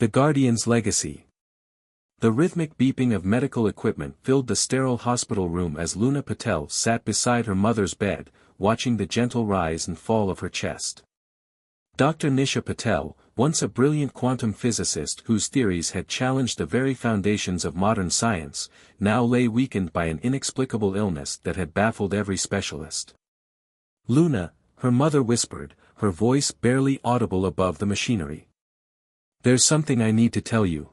The Guardian's Legacy. The rhythmic beeping of medical equipment filled the sterile hospital room as Luna Patel sat beside her mother's bed, watching the gentle rise and fall of her chest. Dr. Nisha Patel, once a brilliant quantum physicist whose theories had challenged the very foundations of modern science, now lay weakened by an inexplicable illness that had baffled every specialist. "Luna," her mother whispered, her voice barely audible above the machinery. "There's something I need to tell you."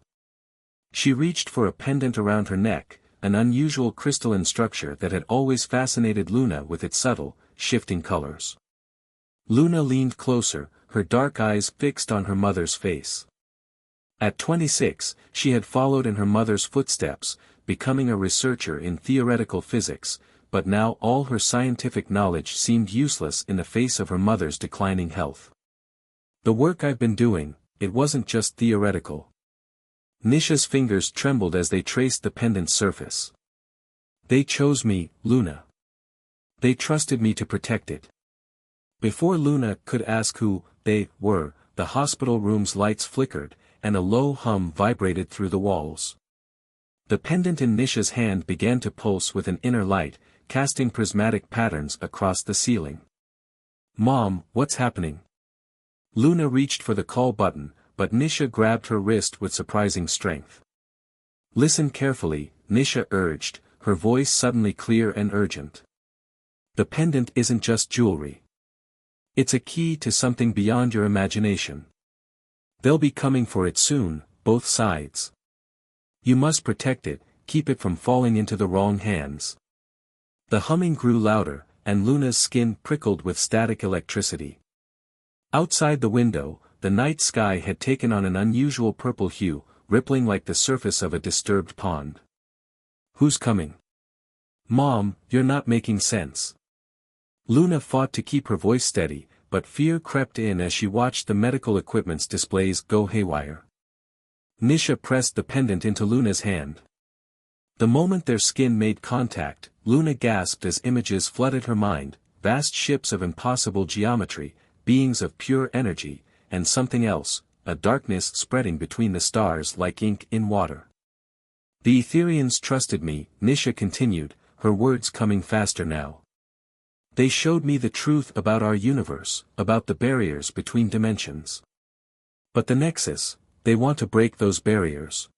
She reached for a pendant around her neck, an unusual crystalline structure that had always fascinated Luna with its subtle, shifting colors. Luna leaned closer, her dark eyes fixed on her mother's face. At 26, she had followed in her mother's footsteps, becoming a researcher in theoretical physics, but now all her scientific knowledge seemed useless in the face of her mother's declining health. "The work I've been doing, it wasn't just theoretical." Nisha's fingers trembled as they traced the pendant's surface. "They chose me, Luna. They trusted me to protect it." Before Luna could ask who they were, the hospital room's lights flickered, and a low hum vibrated through the walls. The pendant in Nisha's hand began to pulse with an inner light, casting prismatic patterns across the ceiling. "Mom, what's happening?" Luna reached for the call button, but Nisha grabbed her wrist with surprising strength. "Listen carefully," Nisha urged, her voice suddenly clear and urgent. "The pendant isn't just jewelry. It's a key to something beyond your imagination. They'll be coming for it soon, both sides. You must protect it, keep it from falling into the wrong hands." The humming grew louder, and Luna's skin prickled with static electricity. Outside the window, the night sky had taken on an unusual purple hue, rippling like the surface of a disturbed pond. "Who's coming?" "Mom, you're not making sense." Luna fought to keep her voice steady, but fear crept in as she watched the medical equipment's displays go haywire. Nisha pressed the pendant into Luna's hand. The moment their skin made contact, Luna gasped as images flooded her mind, vast ships of impossible geometry, beings of pure energy, and something else, a darkness spreading between the stars like ink in water. "The Etherians trusted me," Nisha continued, her words coming faster now. "They showed me the truth about our universe, about the barriers between dimensions. But the Nexus, they want to break those barriers.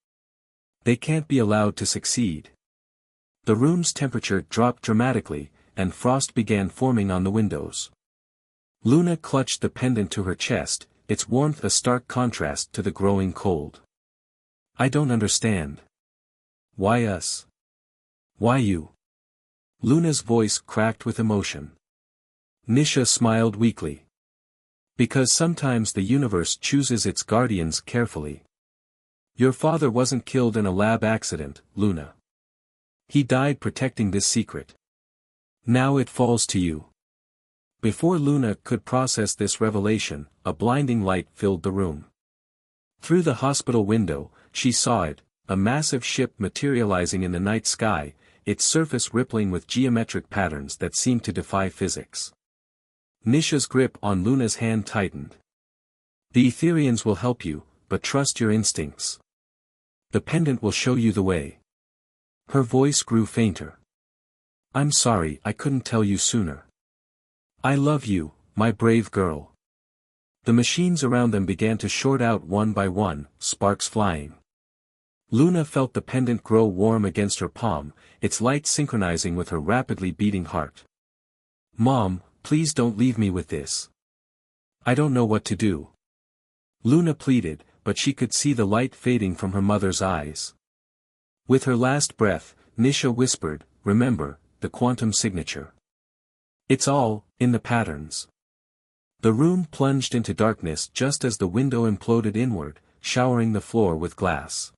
They can't be allowed to succeed." The room's temperature dropped dramatically, and frost began forming on the windows. Luna clutched the pendant to her chest, its warmth a stark contrast to the growing cold. "I don't understand. Why us? Why you?" Luna's voice cracked with emotion. Nisha smiled weakly. "Because sometimes the universe chooses its guardians carefully. Your father wasn't killed in a lab accident, Luna. He died protecting this secret. Now it falls to you." Before Luna could process this revelation, a blinding light filled the room. Through the hospital window, she saw it, a massive ship materializing in the night sky, its surface rippling with geometric patterns that seemed to defy physics. Nisha's grip on Luna's hand tightened. "The Etherians will help you, but trust your instincts. The pendant will show you the way." Her voice grew fainter. "I'm sorry I couldn't tell you sooner. I love you, my brave girl." The machines around them began to short out one by one, sparks flying. Luna felt the pendant grow warm against her palm, its light synchronizing with her rapidly beating heart. "Mom, please don't leave me with this. I don't know what to do." Luna pleaded, but she could see the light fading from her mother's eyes. With her last breath, Nisha whispered, "Remember, the quantum signature. It's all in the patterns." The room plunged into darkness just as the window imploded inward, showering the floor with glass.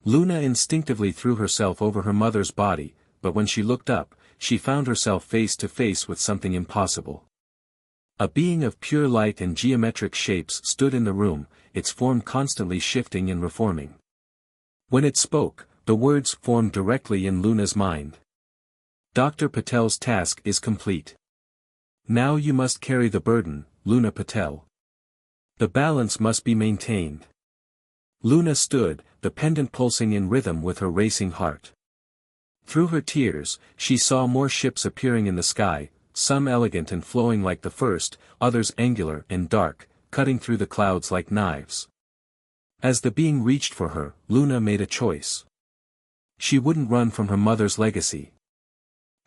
Luna instinctively threw herself over her mother's body, but when she looked up, she found herself face to face with something impossible. A being of pure light and geometric shapes stood in the room, its form constantly shifting and reforming. When it spoke, the words formed directly in Luna's mind. "Dr. Patel's task is complete. Now you must carry the burden, Luna Patel. The balance must be maintained." Luna stood, the pendant pulsing in rhythm with her racing heart. Through her tears, she saw more ships appearing in the sky, some elegant and flowing like the first, others angular and dark, cutting through the clouds like knives. As the being reached for her, Luna made a choice. She wouldn't run from her mother's legacy.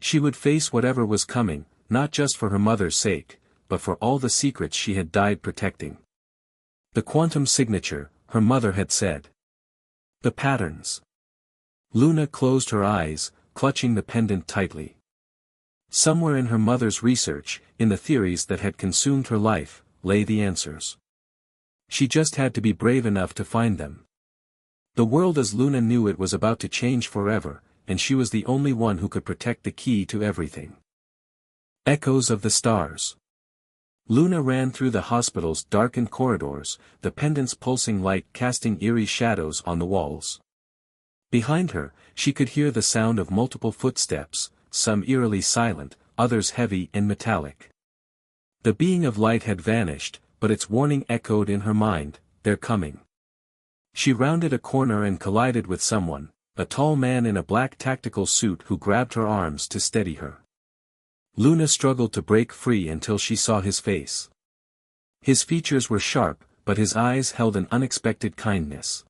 She would face whatever was coming, not just for her mother's sake, but for all the secrets she had died protecting. The quantum signature, her mother had said. The patterns. Luna closed her eyes, clutching the pendant tightly. Somewhere in her mother's research, in the theories that had consumed her life, lay the answers. She just had to be brave enough to find them. The world as Luna knew it was about to change forever, and she was the only one who could protect the key to everything. Echoes of the stars. Luna ran through the hospital's darkened corridors, the pendant's pulsing light casting eerie shadows on the walls. Behind her, she could hear the sound of multiple footsteps, some eerily silent, others heavy and metallic. The being of light had vanished, but its warning echoed in her mind, "They're coming." She rounded a corner and collided with someone, a tall man in a black tactical suit who grabbed her arms to steady her. Luna struggled to break free until she saw his face. His features were sharp, but his eyes held an unexpected kindness.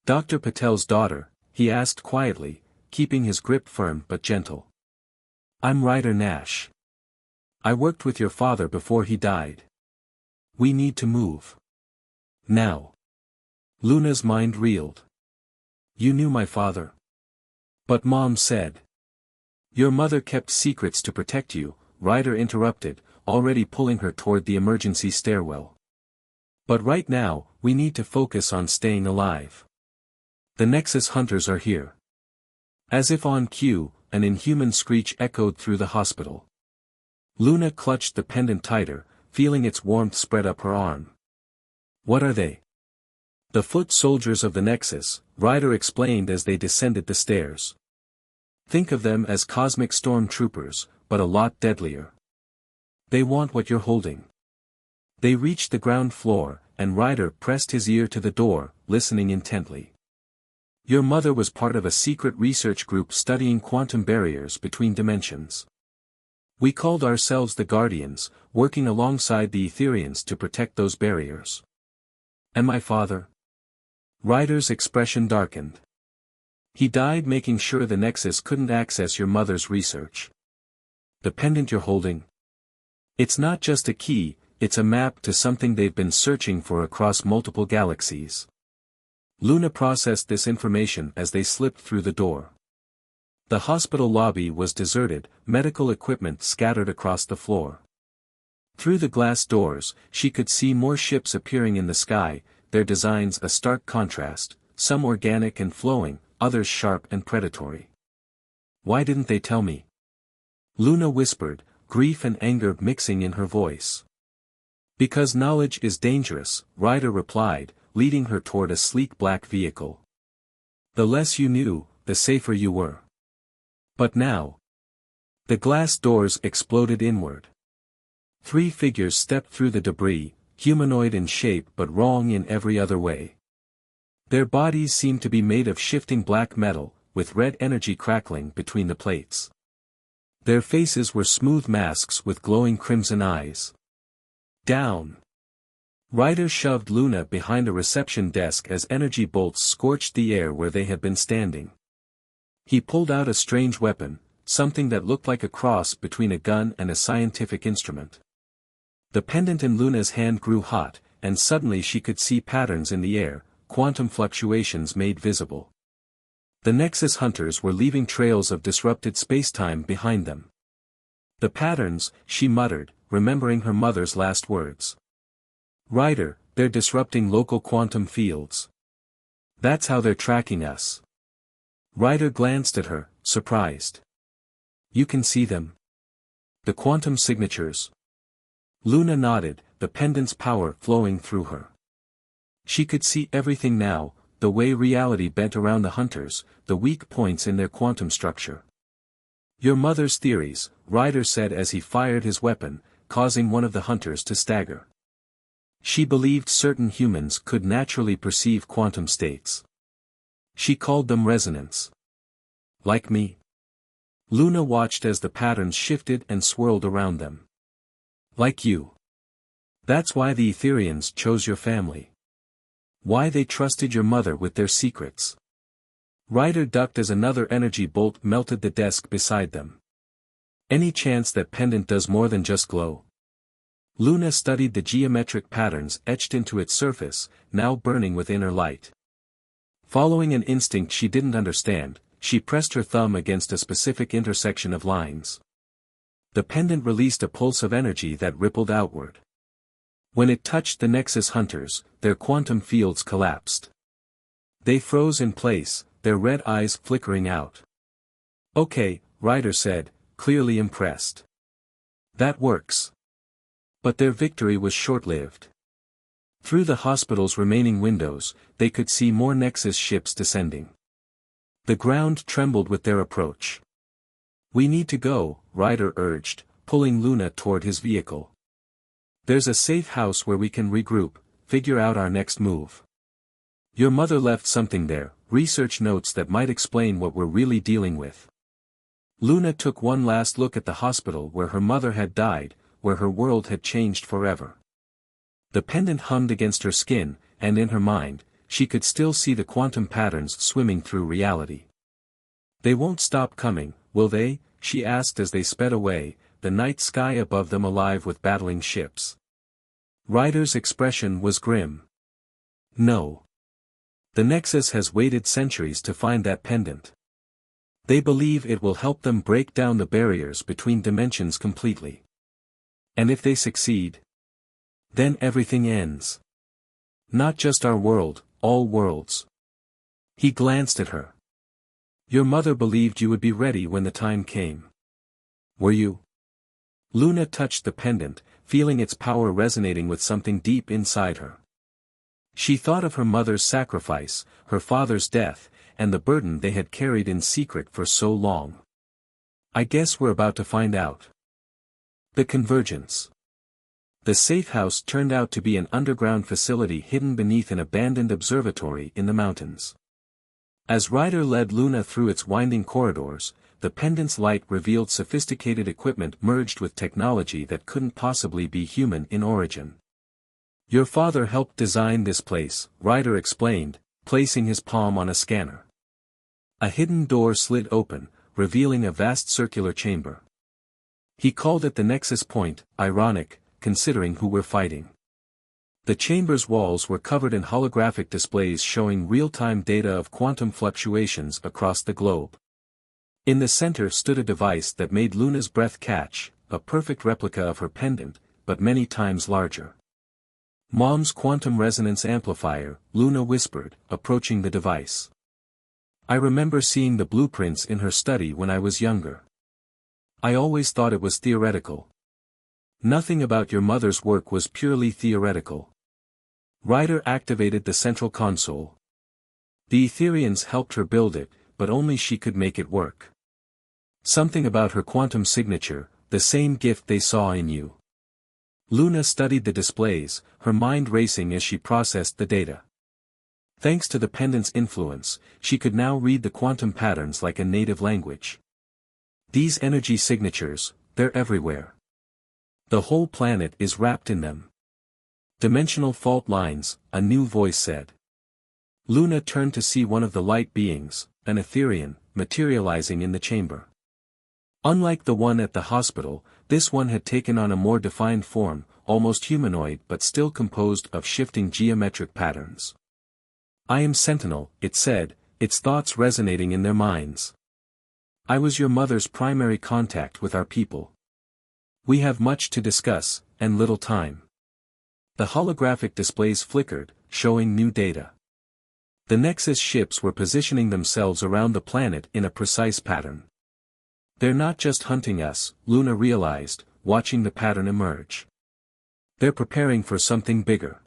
"Dr. Patel's daughter," he asked quietly, keeping his grip firm but gentle. "I'm Ryder Nash. I worked with your father before he died. We need to move. Now." Luna's mind reeled. "You knew my father?" "But Mom said." "Your mother kept secrets to protect you," Ryder interrupted, already pulling her toward the emergency stairwell. "But right now, we need to focus on staying alive. The Nexus hunters are here." As if on cue, an inhuman screech echoed through the hospital. Luna clutched the pendant tighter, feeling its warmth spread up her arm. "What are they?" "The foot soldiers of the Nexus," Ryder explained as they descended the stairs. "Think of them as cosmic storm troopers, but a lot deadlier. They want what you're holding." They reached the ground floor, and Ryder pressed his ear to the door, listening intently. "Your mother was part of a secret research group studying quantum barriers between dimensions. We called ourselves the Guardians, working alongside the Etherians to protect those barriers." "And my father?" Ryder's expression darkened. "He died making sure the Nexus couldn't access your mother's research." "The pendant you're holding?" "It's not just a key, it's a map to something they've been searching for across multiple galaxies." Luna processed this information as they slipped through the door. The hospital lobby was deserted, medical equipment scattered across the floor. Through the glass doors, she could see more ships appearing in the sky, their designs a stark contrast, some organic and flowing, others sharp and predatory. "Why didn't they tell me?" Luna whispered, grief and anger mixing in her voice. "Because knowledge is dangerous," Ryder replied, leading her toward a sleek black vehicle. "The less you knew, the safer you were." But now. The glass doors exploded inward. 3 figures stepped through the debris, humanoid in shape but wrong in every other way. Their bodies seemed to be made of shifting black metal, with red energy crackling between the plates. Their faces were smooth masks with glowing crimson eyes. "Down!" Ryder shoved Luna behind a reception desk as energy bolts scorched the air where they had been standing. He pulled out a strange weapon, something that looked like a cross between a gun and a scientific instrument. The pendant in Luna's hand grew hot, and suddenly she could see patterns in the air, quantum fluctuations made visible. The Nexus hunters were leaving trails of disrupted spacetime behind them. "The patterns," she muttered, remembering her mother's last words. "Ryder, they're disrupting local quantum fields. That's how they're tracking us." Ryder glanced at her, surprised. "You can see them? The quantum signatures?" Luna nodded, the pendant's power flowing through her. She could see everything now, the way reality bent around the hunters, the weak points in their quantum structure. "Your mother's theories," Ryder said as he fired his weapon, causing one of the hunters to stagger. She believed certain humans could naturally perceive quantum states. She called them resonance. Like me. Luna watched as the patterns shifted and swirled around them. Like you. That's why the Etherians chose your family. Why they trusted your mother with their secrets. Ryder ducked as another energy bolt melted the desk beside them. Any chance that pendant does more than just glow? Luna studied the geometric patterns etched into its surface, now burning with inner light. Following an instinct she didn't understand, she pressed her thumb against a specific intersection of lines. The pendant released a pulse of energy that rippled outward. When it touched the Nexus hunters, their quantum fields collapsed. They froze in place, their red eyes flickering out. "Okay," Ryder said, clearly impressed. "That works." But their victory was short-lived. Through the hospital's remaining windows, they could see more Nexus ships descending. The ground trembled with their approach. "We need to go," Ryder urged, pulling Luna toward his vehicle. "There's a safe house where we can regroup, figure out our next move. Your mother left something there, research notes that might explain what we're really dealing with." Luna took one last look at the hospital where her mother had died, where her world had changed forever. The pendant hummed against her skin, and in her mind, she could still see the quantum patterns swimming through reality. "They won't stop coming, will they?" she asked as they sped away, the night sky above them alive with battling ships. Ryder's expression was grim. "No. The Nexus has waited centuries to find that pendant. They believe it will help them break down the barriers between dimensions completely. And if they succeed, then everything ends. Not just our world, all worlds." He glanced at her. "Your mother believed you would be ready when the time came. Were you?" Luna touched the pendant, feeling its power resonating with something deep inside her. She thought of her mother's sacrifice, her father's death, and the burden they had carried in secret for so long. "I guess we're about to find out." The convergence. The safe house turned out to be an underground facility hidden beneath an abandoned observatory in the mountains. As Ryder led Luna through its winding corridors, the pendant's light revealed sophisticated equipment merged with technology that couldn't possibly be human in origin. "Your father helped design this place," Ryder explained, placing his palm on a scanner. A hidden door slid open, revealing a vast circular chamber. He called it the Nexus Point, ironic, considering who we're fighting. The chamber's walls were covered in holographic displays showing real-time data of quantum fluctuations across the globe. In the center stood a device that made Luna's breath catch, a perfect replica of her pendant, but many times larger. "Mom's quantum resonance amplifier," Luna whispered, approaching the device. "I remember seeing the blueprints in her study when I was younger. I always thought it was theoretical." "Nothing about your mother's work was purely theoretical." Ryder activated the central console. "The Etherians helped her build it, but only she could make it work. Something about her quantum signature, the same gift they saw in you." Luna studied the displays, her mind racing as she processed the data. Thanks to the pendant's influence, she could now read the quantum patterns like a native language. "These energy signatures, they're everywhere. The whole planet is wrapped in them." "Dimensional fault lines," a new voice said. Luna turned to see one of the light beings, an Etherian, materializing in the chamber. Unlike the one at the hospital, this one had taken on a more defined form, almost humanoid but still composed of shifting geometric patterns. "I am Sentinel," it said, its thoughts resonating in their minds. "I was your mother's primary contact with our people. We have much to discuss, and little time." The holographic displays flickered, showing new data. The Nexus ships were positioning themselves around the planet in a precise pattern. "They're not just hunting us," Luna realized, watching the pattern emerge. "They're preparing for something bigger."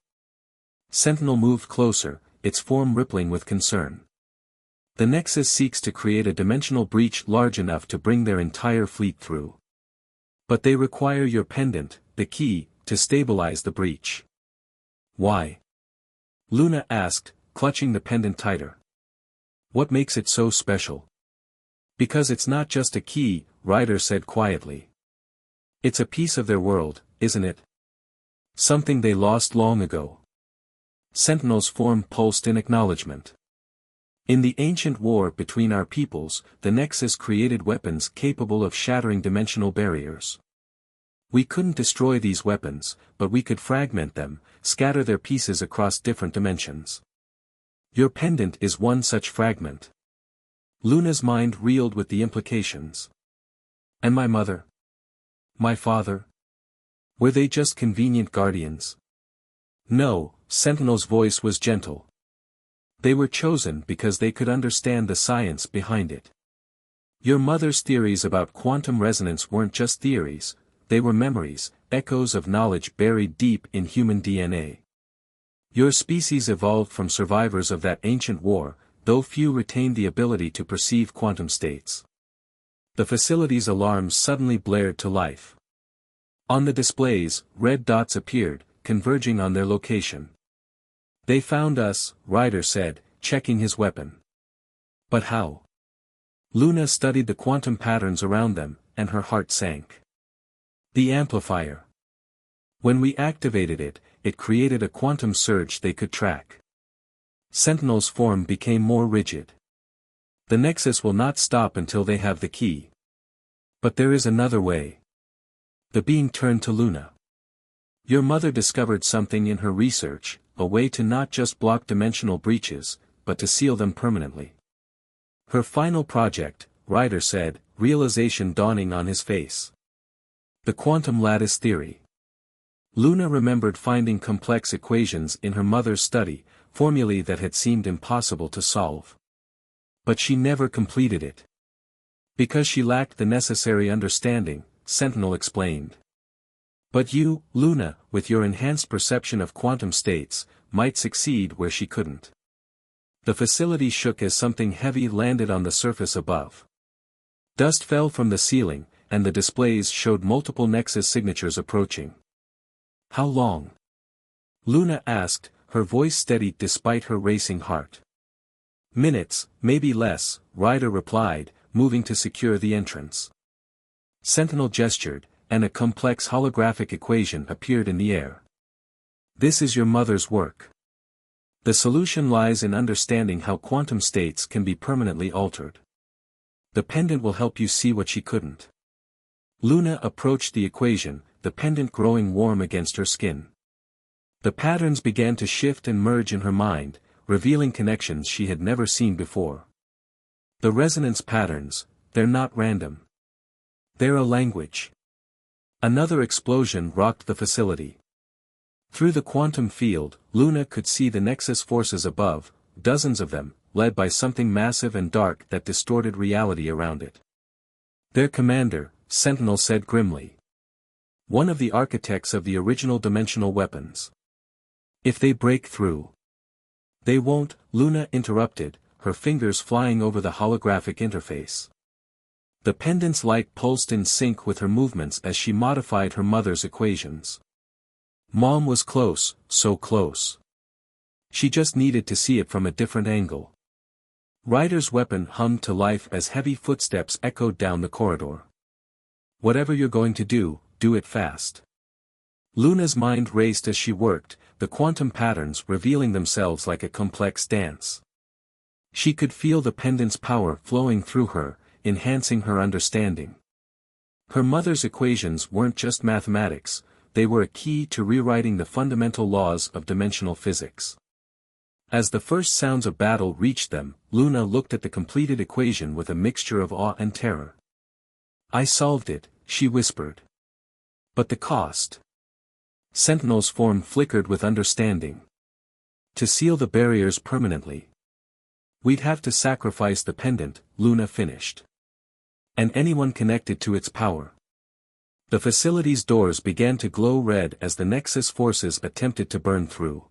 Sentinel moved closer, its form rippling with concern. "The Nexus seeks to create a dimensional breach large enough to bring their entire fleet through. But they require your pendant, the key, to stabilize the breach." Why? Luna asked, clutching the pendant tighter. What makes it so special? Because it's not just a key, Ryder said quietly. It's a piece of their world, isn't it? Something they lost long ago. Sentinel's form pulsed in acknowledgement. In the ancient war between our peoples, the Nexus created weapons capable of shattering dimensional barriers. We couldn't destroy these weapons, but we could fragment them, scatter their pieces across different dimensions. Your pendant is one such fragment. Luna's mind reeled with the implications. And my mother? My father? Were they just convenient guardians? No, Sentinel's voice was gentle. They were chosen because they could understand the science behind it. Your mother's theories about quantum resonance weren't just theories, they were memories, echoes of knowledge buried deep in human DNA. Your species evolved from survivors of that ancient war, though few retained the ability to perceive quantum states. The facility's alarms suddenly blared to life. On the displays, red dots appeared, converging on their location. They found us, Ryder said, checking his weapon. But how? Luna studied the quantum patterns around them, and her heart sank. The amplifier. When we activated it, it created a quantum surge they could track. Sentinel's form became more rigid. The Nexus will not stop until they have the key. But there is another way. The being turned to Luna. Your mother discovered something in her research, a way to not just block dimensional breaches, but to seal them permanently. Her final project, Ryder said, realization dawning on his face. The quantum lattice theory. Luna remembered finding complex equations in her mother's study, formulae that had seemed impossible to solve. But she never completed it. Because she lacked the necessary understanding, Sentinel explained. But you, Luna, with your enhanced perception of quantum states, might succeed where she couldn't. The facility shook as something heavy landed on the surface above. Dust fell from the ceiling, and the displays showed multiple Nexus signatures approaching. How long? Luna asked, her voice steady despite her racing heart. Minutes, maybe less, Ryder replied, moving to secure the entrance. Sentinel gestured, and a complex holographic equation appeared in the air. This is your mother's work. The solution lies in understanding how quantum states can be permanently altered. The pendant will help you see what she couldn't. Luna approached the equation, the pendant growing warm against her skin. The patterns began to shift and merge in her mind, revealing connections she had never seen before. The resonance patterns, they're not random. They're a language. Another explosion rocked the facility. Through the quantum field, Luna could see the Nexus forces above, dozens of them, led by something massive and dark that distorted reality around it. Their commander, Sentinel said grimly. One of the architects of the original dimensional weapons. If they break through. They won't, Luna interrupted, her fingers flying over the holographic interface. The pendant's light pulsed in sync with her movements as she modified her mother's equations. Mom was close, so close. She just needed to see it from a different angle. Ryder's weapon hummed to life as heavy footsteps echoed down the corridor. Whatever you're going to do it fast. Luna's mind raced as she worked, the quantum patterns revealing themselves like a complex dance. She could feel the pendant's power flowing through her, enhancing her understanding. Her mother's equations weren't just mathematics, they were a key to rewriting the fundamental laws of dimensional physics. As the first sounds of battle reached them, Luna looked at the completed equation with a mixture of awe and terror. I solved it, she whispered. But the cost? Sentinel's form flickered with understanding. To seal the barriers permanently. We'd have to sacrifice the pendant, Luna finished. And anyone connected to its power. The facility's doors began to glow red as the Nexus forces attempted to burn through.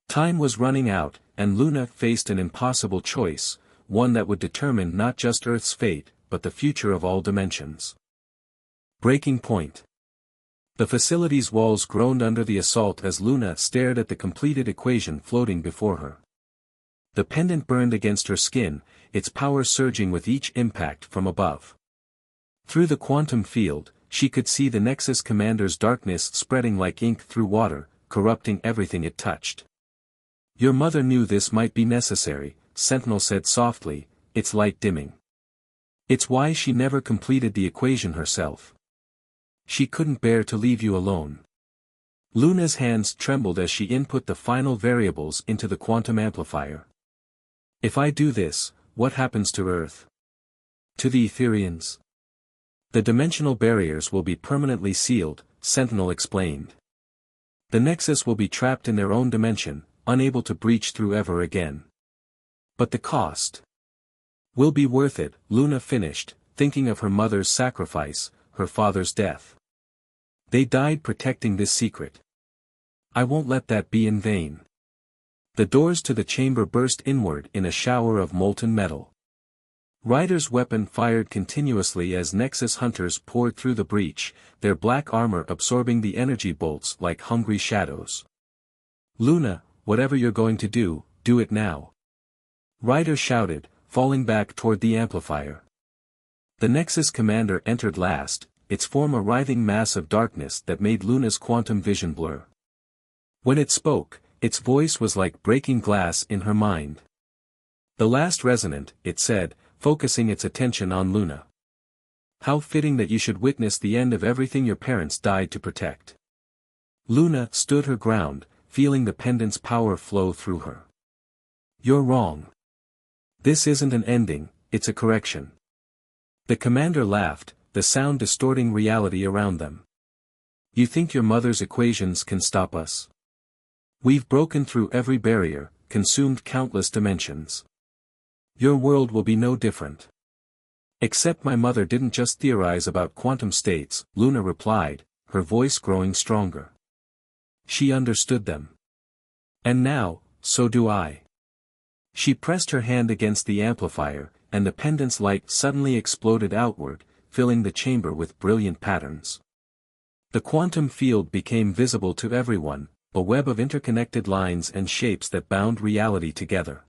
Time was running out, and Luna faced an impossible choice, one that would determine not just Earth's fate, but the future of all dimensions. Breaking point. The facility's walls groaned under the assault as Luna stared at the completed equation floating before her. The pendant burned against her skin, its power surging with each impact from above. Through the quantum field, she could see the Nexus commander's darkness spreading like ink through water, corrupting everything it touched. "Your mother knew this might be necessary," Sentinel said softly, its light dimming. "It's why she never completed the equation herself. She couldn't bear to leave you alone." Luna's hands trembled as she input the final variables into the quantum amplifier. "If I do this, what happens to Earth? To the Etherians?" "The dimensional barriers will be permanently sealed," Sentinel explained. "The Nexus will be trapped in their own dimension, unable to breach through ever again. But the cost will be worth it," Luna finished, thinking of her mother's sacrifice, her father's death. "They died protecting this secret. I won't let that be in vain." The doors to the chamber burst inward in a shower of molten metal. Ryder's weapon fired continuously as Nexus hunters poured through the breach, their black armor absorbing the energy bolts like hungry shadows. "Luna, whatever you're going to do it now," Ryder shouted, falling back toward the amplifier. The Nexus commander entered last, its form a writhing mass of darkness that made Luna's quantum vision blur. When it spoke, its voice was like breaking glass in her mind. "The last resonant," it said, focusing its attention on Luna. "How fitting that you should witness the end of everything your parents died to protect." Luna stood her ground, feeling the pendant's power flow through her. "You're wrong. This isn't an ending, it's a correction." The commander laughed, the sound distorting reality around them. "You think your mother's equations can stop us? We've broken through every barrier, consumed countless dimensions. Your world will be no different." "Except my mother didn't just theorize about quantum states," Luna replied, her voice growing stronger. "She understood them. And now, so do I." She pressed her hand against the amplifier, and the pendant's light suddenly exploded outward, filling the chamber with brilliant patterns. The quantum field became visible to everyone, a web of interconnected lines and shapes that bound reality together.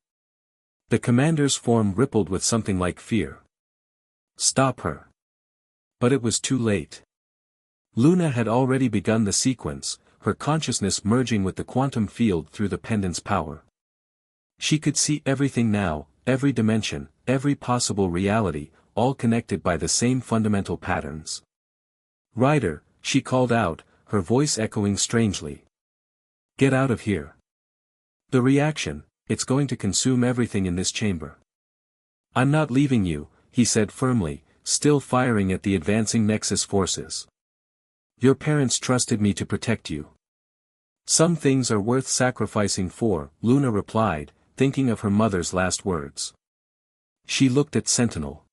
The commander's form rippled with something like fear. "Stop her." But it was too late. Luna had already begun the sequence, her consciousness merging with the quantum field through the pendant's power. She could see everything now, every dimension, every possible reality, all connected by the same fundamental patterns. "Ryder," she called out, her voice echoing strangely. "Get out of here. The reaction, it's going to consume everything in this chamber." "I'm not leaving you," he said firmly, still firing at the advancing Nexus forces. "Your parents trusted me to protect you." "Some things are worth sacrificing for," Luna replied, thinking of her mother's last words. She looked at Sentinel.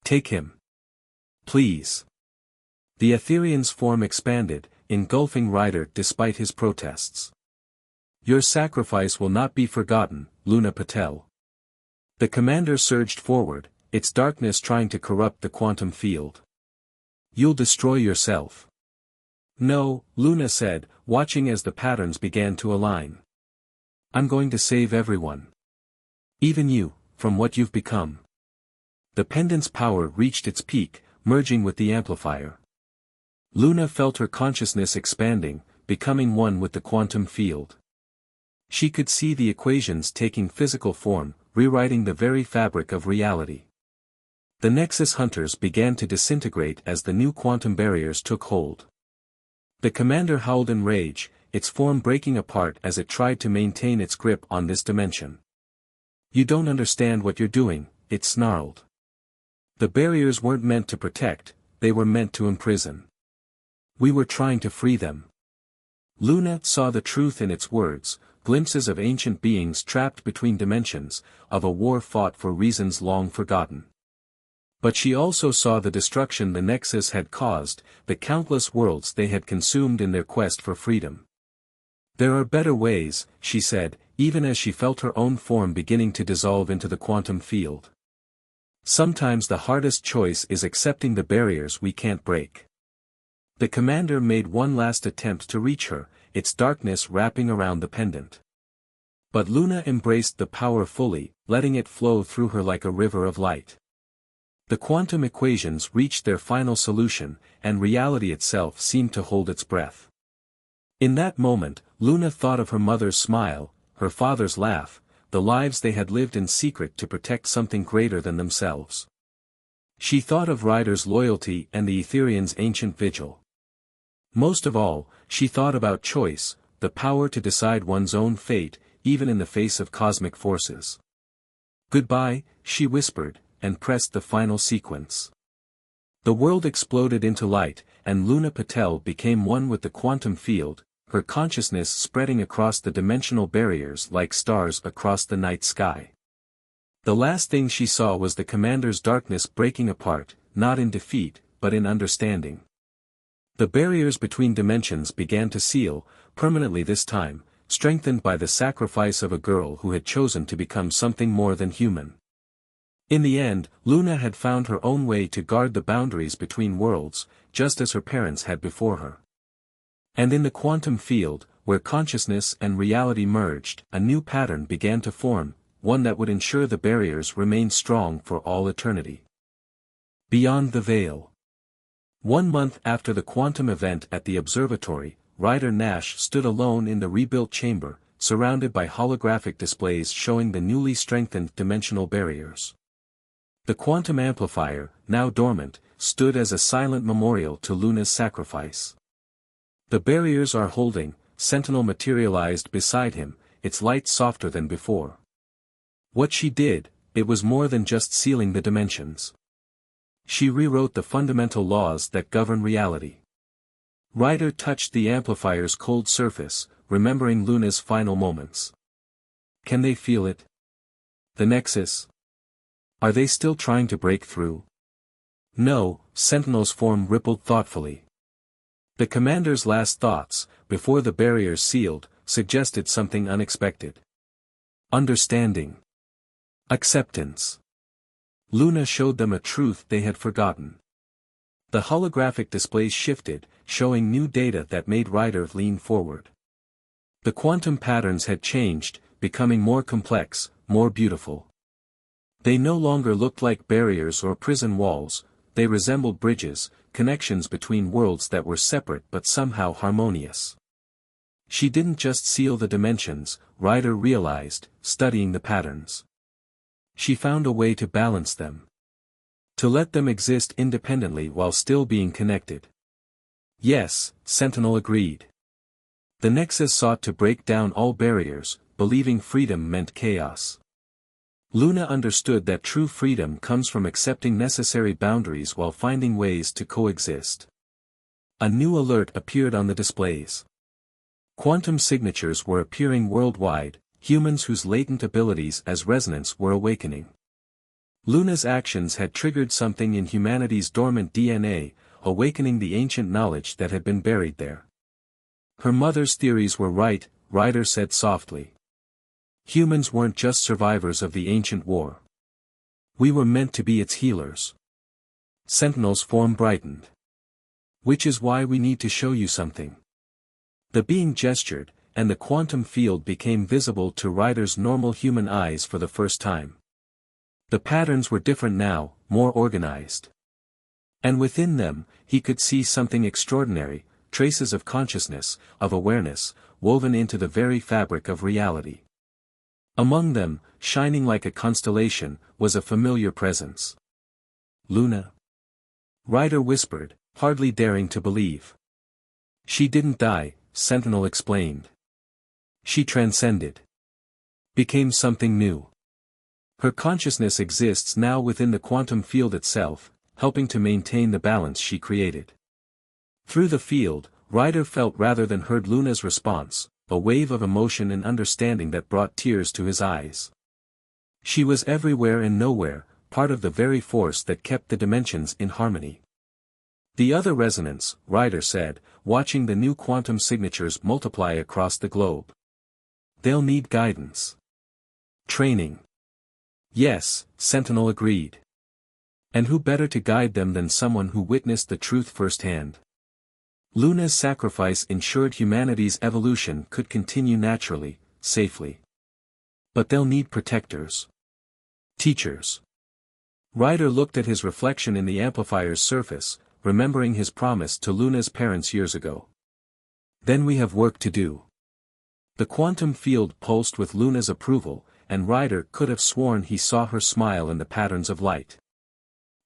"Take him. Please." The Etherian's form expanded, engulfing Ryder despite his protests. "Your sacrifice will not be forgotten, Luna Patel." The commander surged forward, its darkness trying to corrupt the quantum field. "You'll destroy yourself." "No," Luna said, watching as the patterns began to align. "I'm going to save everyone. Even you, from what you've become." The pendant's power reached its peak, merging with the amplifier. Luna felt her consciousness expanding, becoming one with the quantum field. She could see the equations taking physical form, rewriting the very fabric of reality. The Nexus hunters began to disintegrate as the new quantum barriers took hold. The commander howled in rage, its form breaking apart as it tried to maintain its grip on this dimension. "You don't understand what you're doing," it snarled. "The barriers weren't meant to protect, they were meant to imprison. We were trying to free them." Luna saw the truth in its words, glimpses of ancient beings trapped between dimensions, of a war fought for reasons long forgotten. But she also saw the destruction the Nexus had caused, the countless worlds they had consumed in their quest for freedom. "There are better ways," she said, even as she felt her own form beginning to dissolve into the quantum field. "Sometimes the hardest choice is accepting the barriers we can't break." The commander made one last attempt to reach her, its darkness wrapping around the pendant. But Luna embraced the power fully, letting it flow through her like a river of light. The quantum equations reached their final solution, and reality itself seemed to hold its breath. In that moment, Luna thought of her mother's smile, her father's laugh, the lives they had lived in secret to protect something greater than themselves. She thought of Ryder's loyalty and the Etherian's ancient vigil. Most of all, she thought about choice, the power to decide one's own fate, even in the face of cosmic forces. "Goodbye," she whispered, and pressed the final sequence. The world exploded into light, and Luna Patel became one with the quantum field, her consciousness spreading across the dimensional barriers like stars across the night sky. The last thing she saw was the commander's darkness breaking apart, not in defeat, but in understanding. The barriers between dimensions began to seal, permanently this time, strengthened by the sacrifice of a girl who had chosen to become something more than human. In the end, Luna had found her own way to guard the boundaries between worlds, just as her parents had before her. And in the quantum field, where consciousness and reality merged, a new pattern began to form, one that would ensure the barriers remained strong for all eternity. Beyond the Veil. 1 month after the quantum event at the observatory, Ryder Nash stood alone in the rebuilt chamber, surrounded by holographic displays showing the newly strengthened dimensional barriers. The quantum amplifier, now dormant, stood as a silent memorial to Luna's sacrifice. "The barriers are holding," Sentinel materialized beside him, its light softer than before. What she did, it was more than just sealing the dimensions. She rewrote the fundamental laws that govern reality. Ryder touched the amplifier's cold surface, remembering Luna's final moments. Can they feel it? The Nexus? Are they still trying to break through? No, Sentinel's form rippled thoughtfully. The commander's last thoughts, before the barriers sealed, suggested something unexpected. Understanding. Acceptance. Luna showed them a truth they had forgotten. The holographic displays shifted, showing new data that made Ryder lean forward. The quantum patterns had changed, becoming more complex, more beautiful. They no longer looked like barriers or prison walls, they resembled bridges, connections between worlds that were separate but somehow harmonious. She didn't just seal the dimensions, Ryder realized, studying the patterns. She found a way to balance them. To let them exist independently while still being connected. Yes, Sentinel agreed. The Nexus sought to break down all barriers, believing freedom meant chaos. Luna understood that true freedom comes from accepting necessary boundaries while finding ways to coexist. A new alert appeared on the displays. Quantum signatures were appearing worldwide, humans whose latent abilities as resonance were awakening. Luna's actions had triggered something in humanity's dormant DNA, awakening the ancient knowledge that had been buried there. Her mother's theories were right, Ryder said softly. Humans weren't just survivors of the ancient war. We were meant to be its healers. Sentinel's form brightened. Which is why we need to show you something. The being gestured, and the quantum field became visible to Ryder's normal human eyes for the first time. The patterns were different now, more organized. And within them, he could see something extraordinary, traces of consciousness, of awareness, woven into the very fabric of reality. Among them, shining like a constellation, was a familiar presence. Luna? Ryder whispered, hardly daring to believe. She didn't die, Sentinel explained. She transcended. Became something new. Her consciousness exists now within the quantum field itself, helping to maintain the balance she created. Through the field, Ryder felt rather than heard Luna's response, a wave of emotion and understanding that brought tears to his eyes. She was everywhere and nowhere, part of the very force that kept the dimensions in harmony. The other resonance, Ryder said, watching the new quantum signatures multiply across the globe. They'll need guidance. Training. Yes, Sentinel agreed. And who better to guide them than someone who witnessed the truth firsthand? Luna's sacrifice ensured humanity's evolution could continue naturally, safely. But they'll need protectors. Teachers. Ryder looked at his reflection in the amplifier's surface, remembering his promise to Luna's parents years ago. Then we have work to do. The quantum field pulsed with Luna's approval, and Ryder could have sworn he saw her smile in the patterns of light.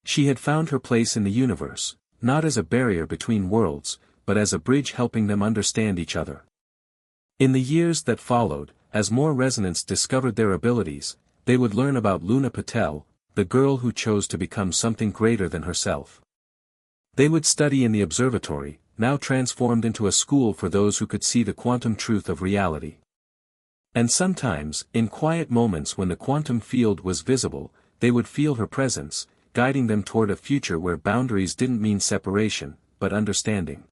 She had found her place in the universe, not as a barrier between worlds, but as a bridge helping them understand each other. In the years that followed, as more resonants discovered their abilities, they would learn about Luna Patel, the girl who chose to become something greater than herself. They would study in the observatory, now transformed into a school for those who could see the quantum truth of reality. And sometimes, in quiet moments when the quantum field was visible, they would feel her presence, guiding them toward a future where boundaries didn't mean separation, but understanding.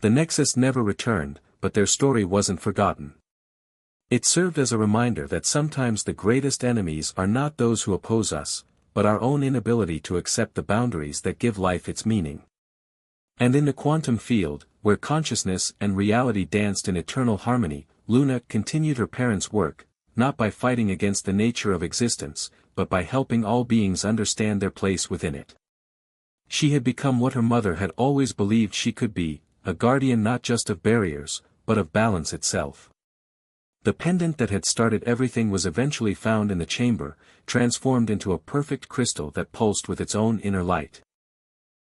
The Nexus never returned, but their story wasn't forgotten. It served as a reminder that sometimes the greatest enemies are not those who oppose us, but our own inability to accept the boundaries that give life its meaning. And in the quantum field, where consciousness and reality danced in eternal harmony, Luna continued her parents' work, not by fighting against the nature of existence, but by helping all beings understand their place within it. She had become what her mother had always believed she could be, a guardian not just of barriers, but of balance itself. The pendant that had started everything was eventually found in the chamber, transformed into a perfect crystal that pulsed with its own inner light.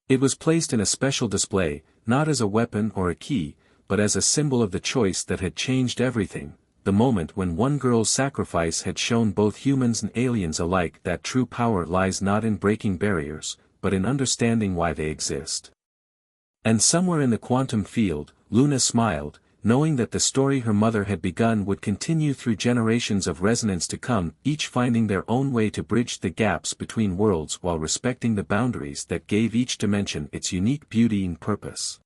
It was placed in a special display, not as a weapon or a key, but as a symbol of the choice that had changed everything, the moment when one girl's sacrifice had shown both humans and aliens alike that true power lies not in breaking barriers, but in understanding why they exist. And somewhere in the quantum field, Luna smiled, knowing that the story her mother had begun would continue through generations of resonance to come, each finding their own way to bridge the gaps between worlds while respecting the boundaries that gave each dimension its unique beauty and purpose.